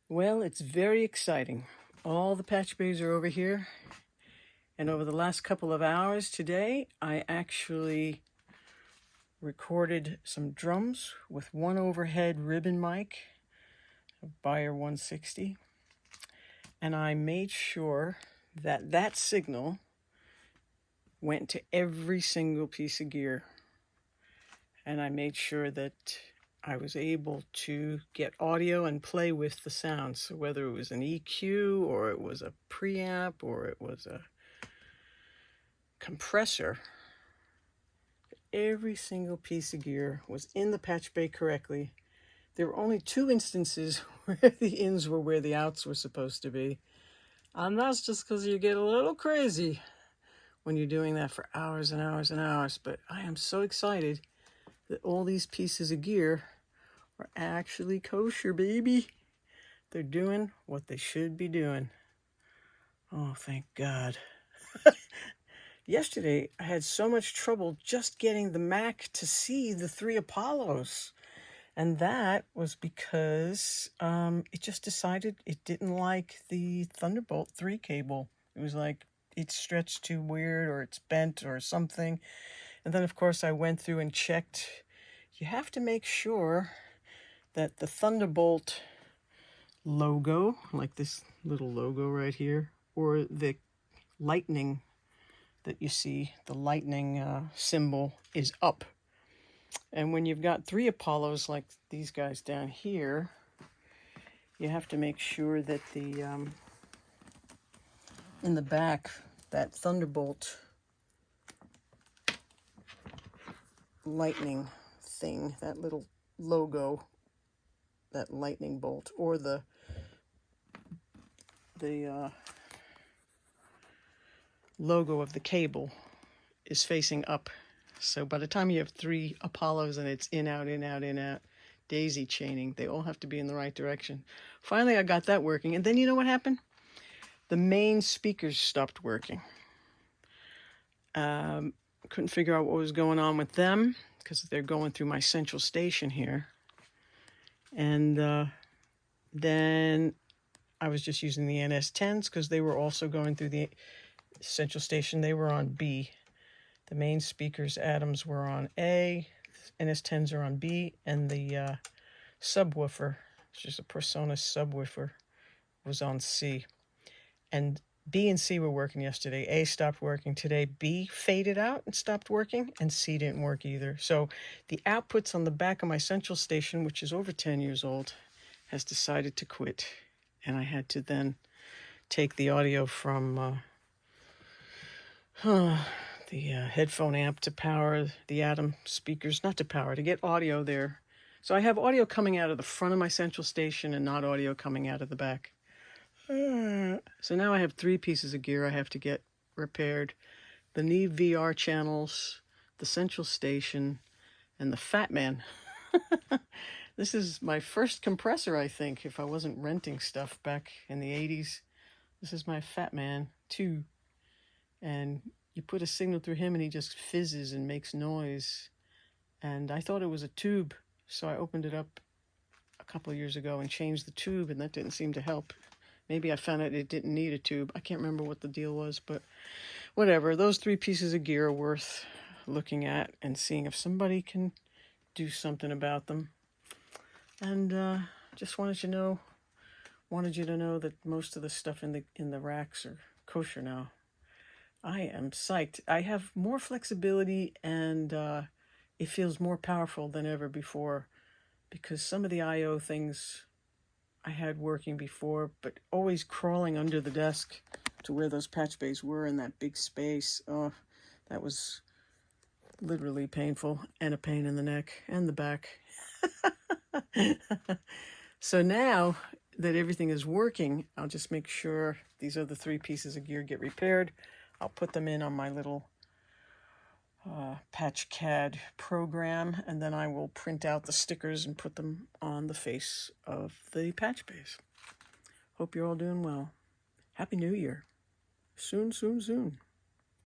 Well, it's very exciting. All the patch bays are over here, and over the last couple of hours today, I actually recorded some drums with one overhead ribbon mic, a Bayer 160, and I made sure that that signal went to every single piece of gear, and I made sure that I was able to get audio and play with the sounds. So whether it was an EQ or it was a preamp or it was a compressor, every single piece of gear was in the patch bay correctly. There were only 2 instances where the ins were where the outs were supposed to be. And that's just because you get a little crazy when you're doing that for hours and hours and hours. But I am so excited that all these pieces of gear are actually kosher, baby. They're doing what they should be doing. Oh, thank God. Yesterday, I had so much trouble just getting the Mac to see the 3 Apollos. And that was because it just decided it didn't like the Thunderbolt 3 cable. It was like it's stretched too weird or it's bent or something. And then, of course, I went through and checked. You have to make sure that the Thunderbolt logo, like this little logo right here, or the lightning that you see, the lightning symbol is up. And when you've got 3 Apollos like these guys down here, you have to make sure that the in the back, that Thunderbolt lightning thing, that little logo, that lightning bolt, or the logo of the cable is facing up. So by the time you have 3 Apollos and it's in, out, in, out, in, out, daisy chaining, they all have to be in the right direction. Finally, I got that working. And then you know what happened? The main speakers stopped working. Couldn't figure out what was going on with them because they're going through my central station here. And then I was just using the NS10s because they were also going through the central station. They were on B. The main speakers, Adams, were on A, NS10s are on B, and the subwoofer, which is a presonus subwoofer, was on C. And B and C were working yesterday. A stopped working today. B faded out and stopped working, and C didn't work either. So the outputs on the back of my central station, which is over 10 years old, has decided to quit. And I had to then take the audio from the headphone amp to power the Atom speakers, not to power, to get audio there. So I have audio coming out of the front of my central station and not audio coming out of the back. So now I have 3 pieces of gear I have to get repaired. The Neve VR channels, the central station, and the Fat Man. This is my first compressor, I think, if I wasn't renting stuff back in the 80s. This is my Fat Man 2. And you put a signal through him and he just fizzes and makes noise. And I thought it was a tube, so I opened it up a couple of years ago and changed the tube, and that didn't seem to help. Maybe I found out it didn't need a tube. I can't remember what the deal was, but whatever. Those 3 pieces of gear are worth looking at and seeing if somebody can do something about them. And just wanted you to know that most of the stuff in the racks are kosher now. I am psyched. I have more flexibility, and it feels more powerful than ever before, because some of the I/O things I had working before, but always crawling under the desk to where those patch bays were in that big space. Oh, that was literally painful, and a pain in the neck and the back. So now that everything is working, I'll just make sure these other 3 pieces of gear get repaired. I'll put them in on my little patch CAD program, and then I will print out the stickers and put them on the face of the patch bays. Hope you're all doing well. Happy New Year. Soon, soon, soon.